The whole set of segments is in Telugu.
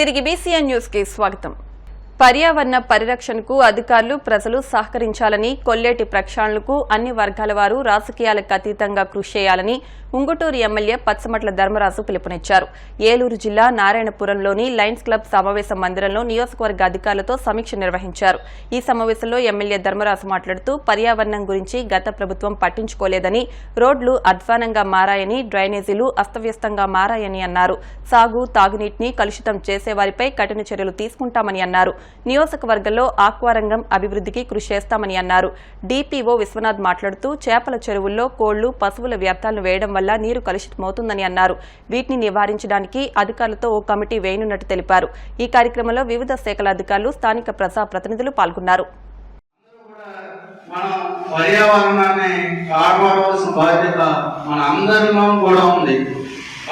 తిరిగి బీసీఎన్ న్యూస్ కి స్వాగతం. పర్యావరణ పరిరక్షణకు అధికారులు ప్రజలు సహకరించాలని, కొల్లేటి ప్రక్షాళనకు అన్ని వర్గాల వారు రాజకీయాలకు అతీతంగా కృషి చేయాలని ఉంగుటూరు ఎమ్మెల్యే పచ్చమట్ల ధర్మరాజు పిలుపునిచ్చారు. ఏలూరు జిల్లా నారాయణపురంలోని లయన్స్ క్లబ్ సమావేశ మందిరంలో నియోజకవర్గ అధికారులతో సమీక్ష నిర్వహించారు. ఈ సమావేశంలో ఎమ్మెల్యే ధర్మరాజు మాట్లాడుతూ పర్యావరణం గురించి గత ప్రభుత్వం పట్టించుకోలేదని, రోడ్లు అధ్వానంగా మారాయని, డ్రైనేజీలు అస్తవ్యస్తంగా మారాయని అన్నారు. సాగు, తాగునీటిని కలుషితం చేసేవారిపై కఠిన చర్యలు తీసుకుంటామని అన్నారు. నియోజకవర్గంలో ఆక్వారంగం అభివృద్ధికి కృషి చేస్తామని అన్నారు. డీపీఓ విశ్వనాథ్ మాట్లాడుతూ చేపల చెరువుల్లో కోళ్లు, పశువుల వ్యర్థాలను వేయడం వల్ల నీరు కలుషితమవుతుందని అన్నారు. వీటిని నివారించడానికి అధికారులతో ఓ కమిటీ వేయనున్నట్టు తెలిపారు. ఈ కార్యక్రమంలో వివిధ శాఖల అధికారులు, స్థానిక ప్రజాప్రతినిధులు పాల్గొన్నారు. పర్యావరణాన్ని కాపాడవలసిన బాధ్యత మన అందరిలో కూడా ఉంది.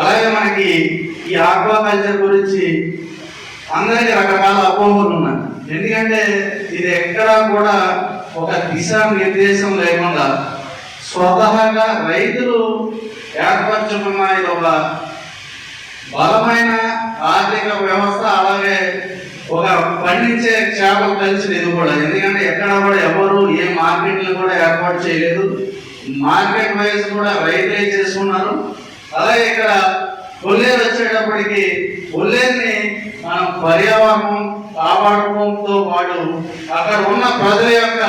అలాగే మనకి ఈ ఆక్వాకల్చర్ గురించి అందరికీ రకరకాల అపోహలు ఉన్నాయి. ఎందుకంటే ఇది ఎక్కడా కూడా ఒక దిశా నిర్దేశం లేకుండా స్వతహాగా రైతులు ఏర్పరచుకున్న ఇది ఒక బలమైన ఆర్థిక వ్యవస్థ. అలాగే ఒక పండించే చేపలు కలిసి ఇది కూడా, ఎందుకంటే ఎక్కడ కూడా ఎవరు ఏ మార్కెట్లు కూడా ఏర్పాటు చేయలేదు. మార్కెట్ వైజ్ కూడా రైతులే చేసుకున్నారు. అలాగే ఇక్కడ కొల్లేరు వచ్చేటప్పటికి కొల్లేరుని మనం పర్యావరణం కాపాడుకోవడంతో పాటు అక్కడ ఉన్న ప్రజల యొక్క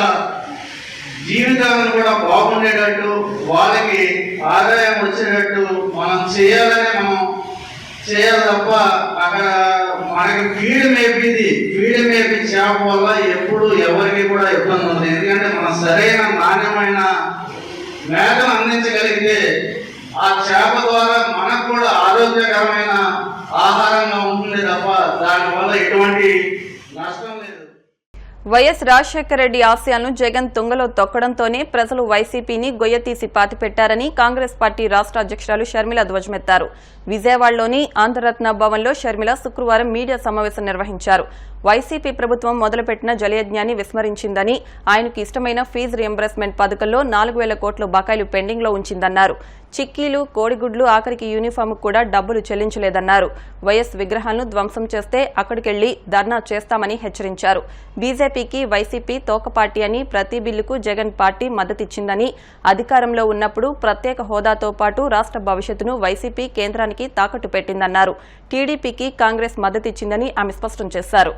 జీవితాలను కూడా బాగుండేటట్టు, వాళ్ళకి ఆదాయం వచ్చేటట్టు మనం చేయాలి తప్ప అక్కడ మనకి ఫీడ్ మేపి చేప వల్ల ఎప్పుడు ఎవరికి కూడా ఇబ్బంది ఉంది. ఎందుకంటే మనం సరైన నాణ్యమైన మేతను అందించగలిగితే ఆ చేప ద్వారా మనకు కూడా ఆరోగ్యకరమైన ఆహారంగా ఉంటుంది తప్ప దానివల్ల ఎటువంటి నష్టం లేదు. వైఎస్ రాజశేఖర రెడ్డి ఆశయాలను జగన్ తుంగలో తొక్కడంతోనే ప్రజలు వైసీపీని గొయ్యతీసి పాతిపెట్టారని కాంగ్రెస్ పార్టీ రాష్ట్ర అధ్యక్షురాలు షర్మిల ధ్వజమెత్తారు. విజయవాడలోని ఆంధ్రరత్న భవన్లో షర్మిల శుక్రవారం మీడియా సమావేశం నిర్వహించారు. వైసీపీ ప్రభుత్వం మొదలుపెట్టిన జలయజ్ఞాన్ని విస్మరించిందని, ఆయనకు ఇష్టమైన ఫీజు రియంబర్స్మెంట్ పథకంలో 4,000 కోట్ల బకాయిలు పెండింగ్లో ఉంచిందన్నారు. చిక్కీలు, కోడిగుడ్లు, ఆఖరికి యూనిఫామ్ కూడా డబ్బులు చెల్లించలేదన్నారు. వైఎస్ విగ్రహాలను ధ్వంసం చేస్తే అక్కడికెళ్లి ధర్నా చేస్తామని హెచ్చరించారు. బీజేపీకి వైసీపీ తోక పార్టీ అని, ప్రతి బిల్లుకు జగన్ పార్టీ మద్దతిచ్చిందని, అధికారంలో ఉన్నప్పుడు ప్రత్యేక హోదాతో పాటు రాష్ట్ర భవిష్యత్తును వైసీపీ కేంద్రానికి తాకట్టు పెట్టిందన్నారు. టీడీపీకి కాంగ్రెస్ మద్దతిచ్చిందని ఆమె స్పష్టం చేశారు.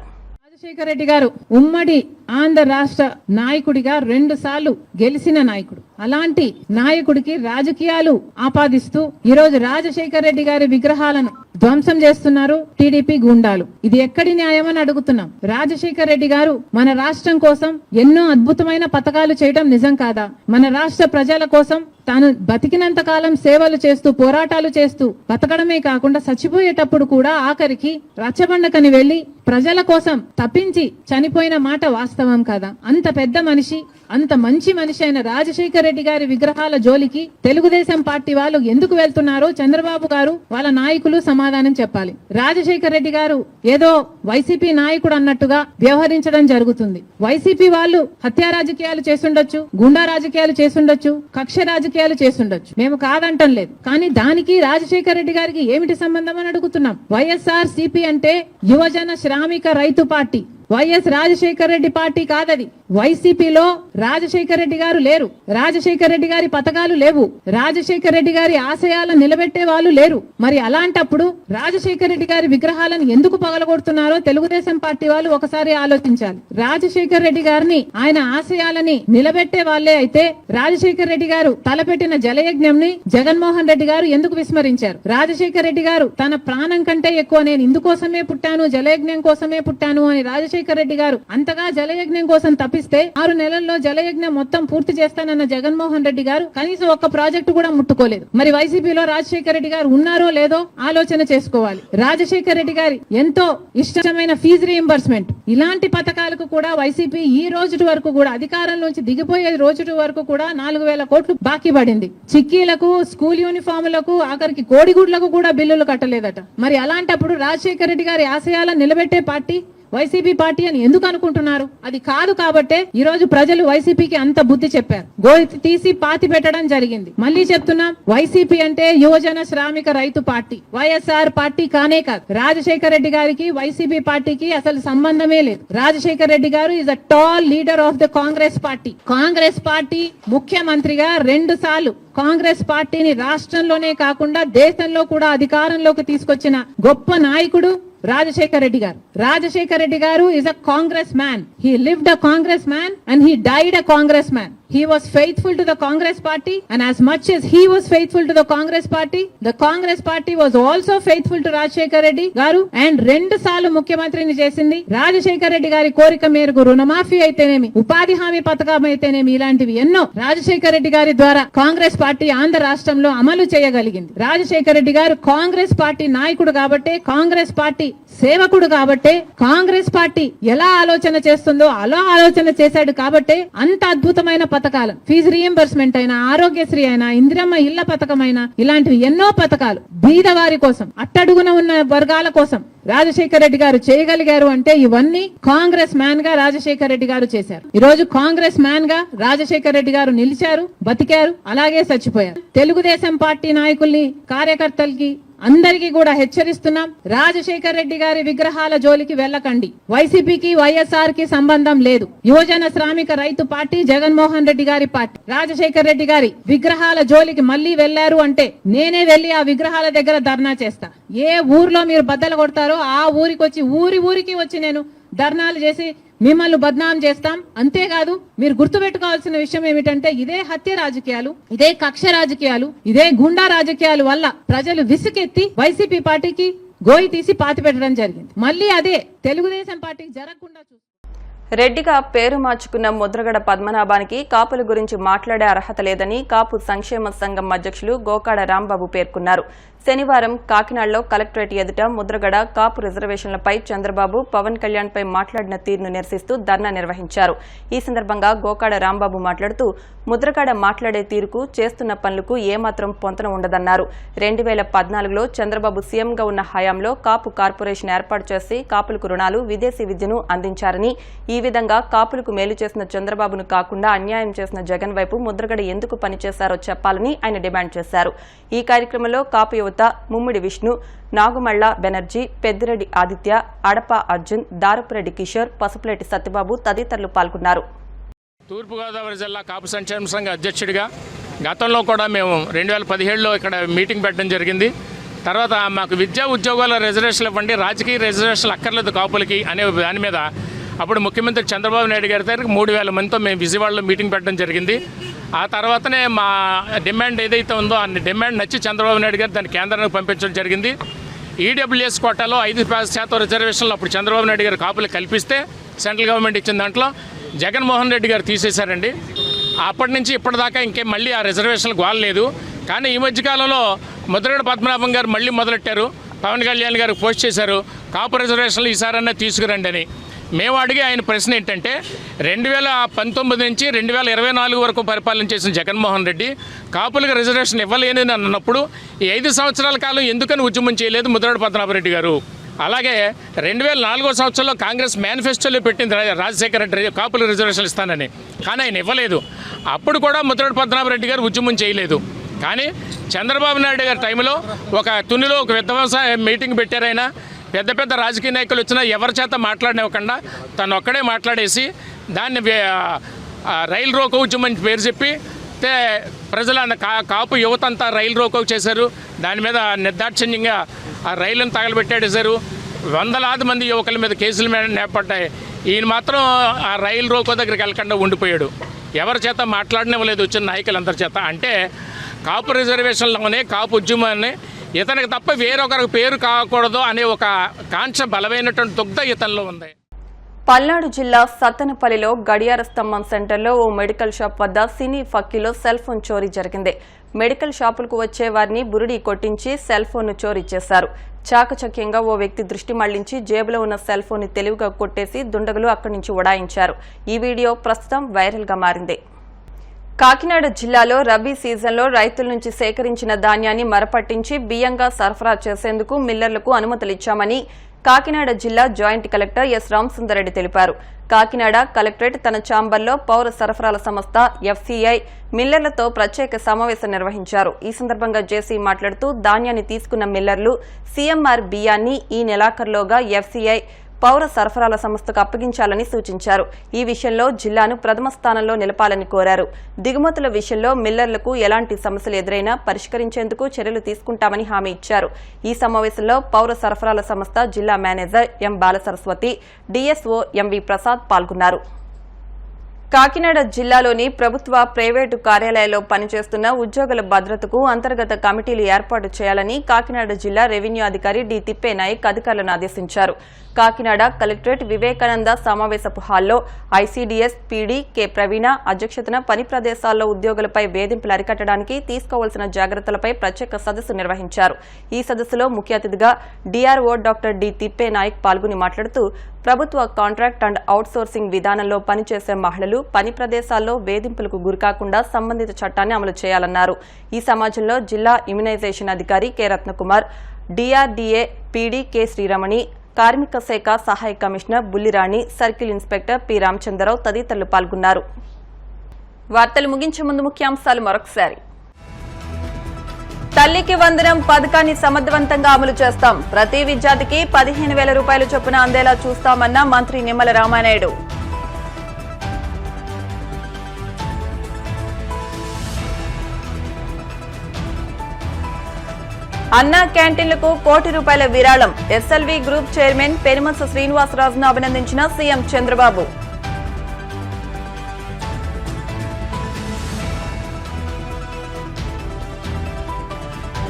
రాజశేఖర రెడ్డి గారు ఉమ్మడి ఆంధ్ర రాష్ట్ర నాయకుడిగా 2 సార్లు గెలిచిన నాయకుడు. అలాంటి నాయకుడికి రాజకీయాలు ఆపాదిస్తూ ఈరోజు రాజశేఖర రెడ్డి గారి విగ్రహాలను ధ్వంసం చేస్తున్నారు టీడీపీ గుండాలు. ఇది ఎక్కడి న్యాయమని అడుగుతున్నాం. రాజశేఖర రెడ్డి గారు మన రాష్ట్రం కోసం ఎన్నో అద్భుతమైన పథకాలు చేయడం నిజం కాదా? మన రాష్ట్ర ప్రజల కోసం తాను బతికినంత కాలం సేవలు చేస్తూ, పోరాటాలు చేస్తూ బతకడమే కాకుండా చచ్చిపోయేటప్పుడు కూడా ఆఖరికి రచ్చబండకని వెళ్లి ప్రజల కోసం తప్పించి చనిపోయిన మాట వాస్తవం కదా? అంత పెద్ద మనిషి, అంత మంచి మనిషి అయిన రాజశేఖర రెడ్డి గారి విగ్రహాల జోలికి తెలుగుదేశం పార్టీ వాళ్ళు ఎందుకు వెళ్తున్నారో చంద్రబాబు గారు, వాళ్ళ నాయకులు సమాధానం చెప్పాలి. రాజశేఖర రెడ్డి గారు ఏదో వైసీపీ నాయకుడు అన్నట్టుగా వ్యవహరించడం జరుగుతుంది. వైసీపీ వాళ్ళు హత్యా రాజకీయాలు చేసుండొచ్చు, గుండా రాజకీయాలు చేసుండొచ్చు, కక్ష రాజకీయాలు చేసుండొచ్చు, మేము కాదంటం లేదు. కానీ దానికి రాజశేఖర రెడ్డి గారికి ఏమిటి సంబంధం అని అడుగుతున్నాం. వైఎస్ఆర్ సిపి అంటే యువజన శ్రామిక రైతు party. YS Rajasekhara Reddy party కాదది. వైసీపీలో రాజశేఖర రెడ్డి గారు లేరు. రాజశేఖర రెడ్డి గారి పథకాలు లేవు. రాజశేఖర రెడ్డి గారి ఆశయాలను నిలబెట్టే వాళ్ళు లేరు. మరి అలాంటప్పుడు రాజశేఖర రెడ్డి గారి విగ్రహాలను ఎందుకు పగలగొడుతున్నారో తెలుగుదేశం పార్టీ వాళ్ళు ఒకసారి ఆలోచించాలి. రాజశేఖర రెడ్డి గారిని, ఆయన ఆశయాలని నిలబెట్టే వాళ్లే అయితే రాజశేఖర రెడ్డి గారు తలపెట్టిన జలయజ్ఞంని జగన్మోహన్ రెడ్డి గారు ఎందుకు విస్మరించారు? రాజశేఖర రెడ్డి గారు తన ప్రాణం కంటే ఎక్కువ నేను ఇందుకోసమే పుట్టాను, జలయజ్ఞం కోసమే పుట్టాను అని రాజశేఖర రెడ్డి గారు అంతగా జలయజ్ఞం కోసం తప్పిస్తే 6 నెలల్లో జలయజ్ఞం మొత్తం పూర్తి చేస్తానన్న జగన్మోహన్ రెడ్డి గారు కనీసం ఒక్క ప్రాజెక్టు కూడా ముట్టుకోలేదు. మరి వైసీపీలో రాజశేఖర రెడ్డి గారు ఉన్నారో లేదో ఆలోచన చేసుకోవాలి. రాజశేఖర రెడ్డి గారి ఎంతో ఇష్టమైన ఫీజు రీయింబర్స్మెంట్, ఇలాంటి పథకాలకు కూడా వైసీపీ ఈ రోజు వరకు కూడా, అధికారంలోంచి దిగిపోయే రోజు వరకు కూడా 4,000 కోట్లు బాకీ పడింది. చిక్కీలకు, స్కూల్ యూనిఫాములకు, ఆఖరికి కోడిగుడ్లకు కూడా బిల్లులు కట్టలేదట. మరి అలాంటప్పుడు రాజశేఖర రెడ్డి గారి ఆశయాలను నిలబెట్టే పార్టీ వైసీపీ పార్టీ అని ఎందుకు అనుకుంటున్నారు? అది కాదు కాబట్టే ఈ రోజు ప్రజలు వైసీపీకి అంత బుద్ధి చెప్పారు. గోయి తీసి పాతి పెట్టడం జరిగింది. మళ్ళీ చెప్తున్నాం, వైసీపీ అంటే యువజన శ్రామిక రైతు పార్టీ, వైఎస్ఆర్ పార్టీ కానే కాదు. రాజశేఖర రెడ్డి గారికి వైసీపీ పార్టీకి అసలు సంబంధమే లేదు. రాజశేఖర రెడ్డి గారు is a tall leader of the Congress party. Congress party ముఖ్యమంత్రిగా 2 సార్లు కాంగ్రెస్ పార్టీని రాష్ట్రంలోనే కాకుండా దేశంలో కూడా అధికారంలోకి తీసుకొచ్చిన గొప్ప నాయకుడు రాజశేఖర రెడ్డి గారు. రాజశేఖర రెడ్డి గారు is a Congress man. He lived a Congress man and he died a Congress man. He was faithful to the Congress party, and as much as he was faithful to the Congress party was also faithful to Rajశేఖర Reddy గారు. and 2 సార్లు ముఖ్యమంత్రిని చేసింది రాజశేఖర రెడ్డి గారి కోరిక మేరకు. రుణమాఫీ అయితేనేమి, ఉపాధి హామీ పథకం అయితేనేమి, ఇలాంటివి ఎన్నో రాజశేఖర రెడ్డి గారి ద్వారా కాంగ్రెస్ పార్టీ ఆంధ్ర రాష్ట్రంలో అమలు చేయగలిగింది. రాజశేఖర రెడ్డి గారు కాంగ్రెస్ పార్టీ నాయకుడు కాబట్టే, కాంగ్రెస్ పార్టీ సేవకుడు కాబట్టే, కాంగ్రెస్ పార్టీ ఎలా ఆలోచన చేస్తుందో అలా ఆలోచన చేశాడు కాబట్టే అంత అద్భుతమైన పథకాలు, ఫీజు రీఎంబర్స్మెంట్ అయినా, ఆరోగ్యశ్రీ అయినా, ఇందిరమ్మ ఇళ్ల పథకం అయినా, ఇలాంటివి ఎన్నో పథకాలు బీదవారి కోసం, అట్టడుగున ఉన్న వర్గాల కోసం రాజశేఖర రెడ్డి గారు చేయగలిగారు. అంటే ఇవన్నీ కాంగ్రెస్ మ్యాన్ గా రాజశేఖర రెడ్డి గారు చేశారు. ఈ రోజు కాంగ్రెస్ మ్యాన్ గా రాజశేఖర రెడ్డి గారు నిలిచారు, బతికారు, అలాగే చచ్చిపోయారు. తెలుగుదేశం పార్టీ నాయకుల్ని, కార్యకర్తలకి అందరికీ కూడా హెచ్చరిస్తున్నాం, రాజశేఖర రెడ్డి గారి విగ్రహాల జోలికి వెళ్ళకండి. వైసీపీకి వైఎస్ఆర్ కి సంబంధం లేదు. యువజన శ్రామిక రైతు పార్టీ జగన్మోహన్ రెడ్డి గారి పార్టీ. రాజశేఖర రెడ్డి గారి విగ్రహాల జోలికి మళ్ళీ వెళ్లారు అంటే నేనే వెళ్లి ఆ విగ్రహాల దగ్గర ధర్నా చేస్తా. ఏ ఊర్లో మీరు బద్దలు కొడతారో ఆ ఊరికి వచ్చి, ఊరికి వచ్చి నేను ధర్నాలు చేసి మిమ్మల్ని బద్నాం చేస్తాం. అంతేకాదు, మీరు గుర్తుపెట్టుకోవాల్సిన విషయం ఏమిటంటే, ఇదే హత్య రాజకీయాలు, ఇదే కక్ష రాజకీయాలు, ఇదే గుండా రాజకీయాలు వల్ల ప్రజలు విసుకెత్తి వైసీపీ పార్టీకి గోయి తీసి పాతి పెట్టడం జరిగింది. మళ్ళీ అదే తెలుగుదేశం పార్టీకి జరగకుండా రెడ్డిగా పేరు మార్చుకున్న ముద్రగడ పద్మనాభానికి కాపుల గురించి మాట్లాడే అర్హత లేదని కాపు సంక్షేమ సంఘం అధ్యక్షులు గోకాడ రాంబాబు పేర్కొన్నారు. శనివారం కాకినాడలో కలెక్టరేట్ ఎదుట ముద్రగడ కాపు రిజర్వేషన్లపై చంద్రబాబు, పవన్ కళ్యాణ్ పై మాట్లాడిన తీరును నిరసిస్తూ ధర్నా నిర్వహించారు. ఈ సందర్భంగా గోకాడ రాంబాబు మాట్లాడుతూ, ముద్రగడ మాట్లాడే తీరుకు, చేస్తున్న పనులకు ఏమాత్రం పొంతన ఉండదన్నారు. 2014లో చంద్రబాబు సీఎంగా ఉన్న హయాంలో కాపు కార్పొరేషన్ ఏర్పాటు చేసి కాపులకు రుణాలు, విదేశీ విద్యను అందించారని, ఈ విధంగా కాపులకు మేలు చేసిన చంద్రబాబును కాకుండా అన్యాయం చేసిన జగన్ వైపు ముద్రగడ ఎందుకు పనిచేశారో చెప్పాలని ఆయన డిమాండ్ చేశారు. ఈ కార్యక్రమంలో కాపు యువత ముమ్మిడి విష్ణు, నాగుమళ్ల బెనర్జీ, పెద్దిరెడ్డి ఆదిత్య, అడప అర్జున్, దారపురెడ్డి కిషోర్, పసుపులేటి సత్యబాబు తదితరులు పాల్గొన్నారు. తూర్పుగోదావరి జిల్లా కాపు సంక్షేమ సంఘ అధ్యక్షుడిగా గతంలో కూడా మేము 2017లో ఇక్కడ మీటింగ్ పెట్టడం జరిగింది. తర్వాత మాకు విద్యా ఉద్యోగాల రిజర్వేషన్లు ఇవ్వండి, రాజకీయ రిజర్వేషన్లు అక్కర్లేదు కాపులకి అనే దాని మీద అప్పుడు ముఖ్యమంత్రి చంద్రబాబు నాయుడు గారి దగ్గర 3000 మందితో మేము విజయవాడలో మీటింగ్ పెట్టడం జరిగింది. ఆ తర్వాతనే మా డిమాండ్ ఏదైతే ఉందో ఆ డిమాండ్ నచ్చి చంద్రబాబు నాయుడు గారు దాన్ని కేంద్రానికి పంపించడం జరిగింది. ఈడబ్ల్యూఎస్ కోటాలో 5% రిజర్వేషన్లు అప్పుడు చంద్రబాబు నాయుడు గారు కాపులు కల్పిస్తే సెంట్రల్ గవర్నమెంట్ ఇచ్చిన దాంట్లో జగన్మోహన్ రెడ్డి గారు తీసేశారండి. అప్పటి నుంచి ఇప్పటిదాకా ఇంకేం మళ్ళీ ఆ రిజర్వేషన్లు గోలలేదు. కానీ ఈ మధ్యకాలంలో ముద్రగడ పద్మనాభం గారు మళ్ళీ మొదలెట్టారు, పవన్ కళ్యాణ్ గారు పోస్ట్ చేశారు, కాపు రిజర్వేషన్లు ఈసారన్నా తీసుకురండి అని. మేము అడిగే ఆయన ప్రశ్న ఏంటంటే, 2019 నుంచి 2024 వరకు పరిపాలన చేసిన జగన్మోహన్ రెడ్డి కాపులకు రిజర్వేషన్ ఇవ్వలేని అన్నప్పుడు ఈ 5 సంవత్సరాల కాలం ఎందుకని ఉద్యమం చేయలేదు ముద్రగడ పద్మనాభరెడ్డి గారు? అలాగే 2004 సంవత్సరంలో కాంగ్రెస్ మేనిఫెస్టోలో పెట్టింది రాజశేఖర రెడ్డి కాపులకు రిజర్వేషన్లు ఇస్తానని, కానీ ఆయన ఇవ్వలేదు. అప్పుడు కూడా ముద్రగడ పద్మనాభరెడ్డి గారు ఉద్యమం చేయలేదు. కానీ చంద్రబాబు నాయుడు గారి టైంలో ఒక తునిలో ఒక విధ్వంస మీటింగ్ పెట్టారైనా, పెద్ద పెద్ద రాజకీయ నాయకులు వచ్చినా ఎవరి చేత మాట్లాడనివ్వకుండా తను ఒక్కడే మాట్లాడేసి దాన్ని రైలు రోకో ఉద్యమం పేరు చెప్పి ప్రజల కాపు యువత అంతా రైలు రోకో చేశారు. దాని మీద నిర్దాక్షిణ్యంగా ఆ రైలును తగలబెట్టేశారు. వందలాది మంది యువకుల మీద కేసులు నేపడ్డాయి. ఈయన మాత్రం ఆ రైలు రోకో దగ్గరికి వెళ్ళకుండా ఉండిపోయాడు. ఎవరి చేత మాట్లాడనివ్వలేదు వచ్చిన నాయకులందరి చేత. అంటే కాపు రిజర్వేషన్లోనే కాపు ఉద్యమాన్ని ఇతనికి తప్ప వేరొకరికి పేరు కాకూడదు అనే ఒక కాంక్ష బలమైనటువంటి దుగ్ధ ఇతనిలో ఉంది. పల్నాడు జిల్లా సత్తెనపల్లిలో గడియార స్తంభం సెంటర్లో ఓ మెడికల్ షాప్ వద్ద సినీ ఫక్కీలో సెల్ ఫోన్ చోరీ జరిగింది. మెడికల్ షాపులకు వచ్చే వారిని బురిడి కొట్టించి సెల్ ఫోన్ను చోరీ చేశారు. చాకచక్యంగా ఓ వ్యక్తి దృష్టి మళ్లించి జేబులో ఉన్న సెల్ ఫోన్ ని తెలివిగా కొట్టేసి దుండగులు అక్కడి నుంచి ఉడాయించారు. ఈ వీడియో ప్రస్తుతం వైరల్ గా మారింది. కాకినాడ జిల్లాలో రబీ సీజన్లో రైతుల నుంచి సేకరించిన ధాన్యాన్ని మరపట్టించి బియ్యంగా సరఫరా చేసేందుకు మిల్లర్లకు అనుమతులిచ్చామని కాకినాడ జిల్లా జాయింట్ కలెక్టర్ ఎస్ రామసుందరెడ్డి తెలిపారు. కాకినాడ కలెక్టరేట్ తన ఛాంబర్లో పౌర సరఫరాల సంస్థ ఎఫ్సీఐ మిల్లర్లతో ప్రత్యేక సమావేశం నిర్వహించారు. ఈ సందర్భంగా జేసీ మాట్లాడుతూ ధాన్యాన్ని తీసుకున్న మిల్లర్లు సీఎంఆర్ బియ్యాన్ని ఈ నెలాఖరులోగా ఎఫ్సీఐ పౌర సరఫరాల సంస్థకు అప్పగించాలని సూచించారు. ఈ విషయంలో జిల్లాను ప్రథమ స్థానంలో నిలపాలని కోరారు. దిగుమతుల విషయంలో మిల్లర్లకు ఎలాంటి సమస్యలు ఎదురైనా పరిష్కరించేందుకు చర్యలు తీసుకుంటామని హామీ ఇచ్చారు. ఈ సమావేశంలో పౌర సరఫరాల సంస్థ జిల్లా manager M Balasaraswathi, DSO MV Prasad పాల్గొన్నారు. కాకినాడ జిల్లాలోని ప్రభుత్వ, ప్రైవేటు కార్యాలయాల్లో పనిచేస్తున్న ఉద్యోగుల భద్రతకు అంతర్గత కమిటీలు ఏర్పాటు చేయాలని కాకినాడ జిల్లా రెవెన్యూ అధికారి డి తిప్పేనాయక్ అధికారులను ఆదేశించారు. కాకినాడ కలెక్టరేట్ వివేకానంద సమావేశపు హాల్లో ఐసీడీఎస్ పీడీ కె ప్రవీణ అధ్యక్షతన పని ప్రదేశాల్లో ఉద్యోగులపై వేధింపులు అరికట్టడానికి తీసుకోవాల్సిన జాగ్రత్తలపై ప్రత్యేక సదస్సు నిర్వహించారు. ఈ సదస్సులో ముఖ్య అతిథిగా డీఆర్ఓ డాక్టర్ డి తిప్పేనాయక్ పాల్గొని మాట్లాడుతూ ప్రభుత్వ కాంట్రాక్ట్ అండ్ అవుట్సోర్సింగ్ విధానంలో పనిచేసే మహిళలు పని ప్రదేశాల్లో వేధింపులకు గురికాకుండా సంబంధిత చట్టాన్ని అమలు చేయాలన్నారు. ఈ సమాజంలో జిల్లా ఇమ్యునైజేషన్ అధికారి K Ratnakumar, DRDA PD K Sriramani, కార్మిక శాఖ సహాయ commissioner Bulliraani, circle inspector P Ramachandrarao తదితరులు పాల్గొన్నారు. వార్తలు ముగించే ముందు ముఖ్యాంశాలు మరొకసారి. తల్లికి వందనం పథకాన్ని సమర్థవంతంగా అమలు చేస్తాం. ప్రతి విద్యార్థికి 15,000 రూపాయల చొప్పున అందేలా చూస్తామన్న మంత్రి నిమ్మల రామానాయుడు. అన్నా క్యాంటీన్లకు ₹1,00,00,000 విరాళం. ఎస్ఎల్వి గ్రూప్ చైర్మన్ పెనుమత్స శ్రీనివాసరాజును అభినందించిన సీఎం చంద్రబాబు.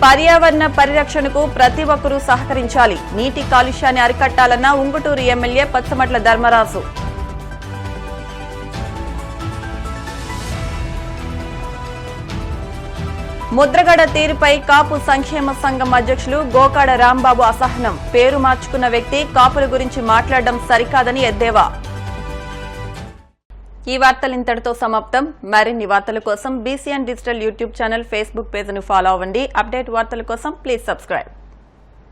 పర్యావరణ పరిరక్షణకు ప్రతి ఒక్కరూ సహకరించాలి. నీటి కాలుష్యాన్ని అరికట్టాలన్న ఉంగుటూరు ఎమ్మెల్యే పచ్చమట్ల ధర్మరాజు. ముద్రగడ తీరుపై కాపు సంక్షేమ సంఘం అధ్యక్షులు గోకాడ రాంబాబు అసహనం. పేరు మార్చుకున్న వ్యక్తి కాపుల గురించి మాట్లాడడం సరికాదని ఎద్దేవా. ఈ వార్తలు ఇంతటితో సమాప్తం. మరిన్ని వార్తల కోసం BCN digital YouTube channel, Facebook పేజ్ను ఫాలో అవ్వండి. అప్డేట్ వార్తల కోసం ప్లీజ్ సబ్స్క్రైబ్.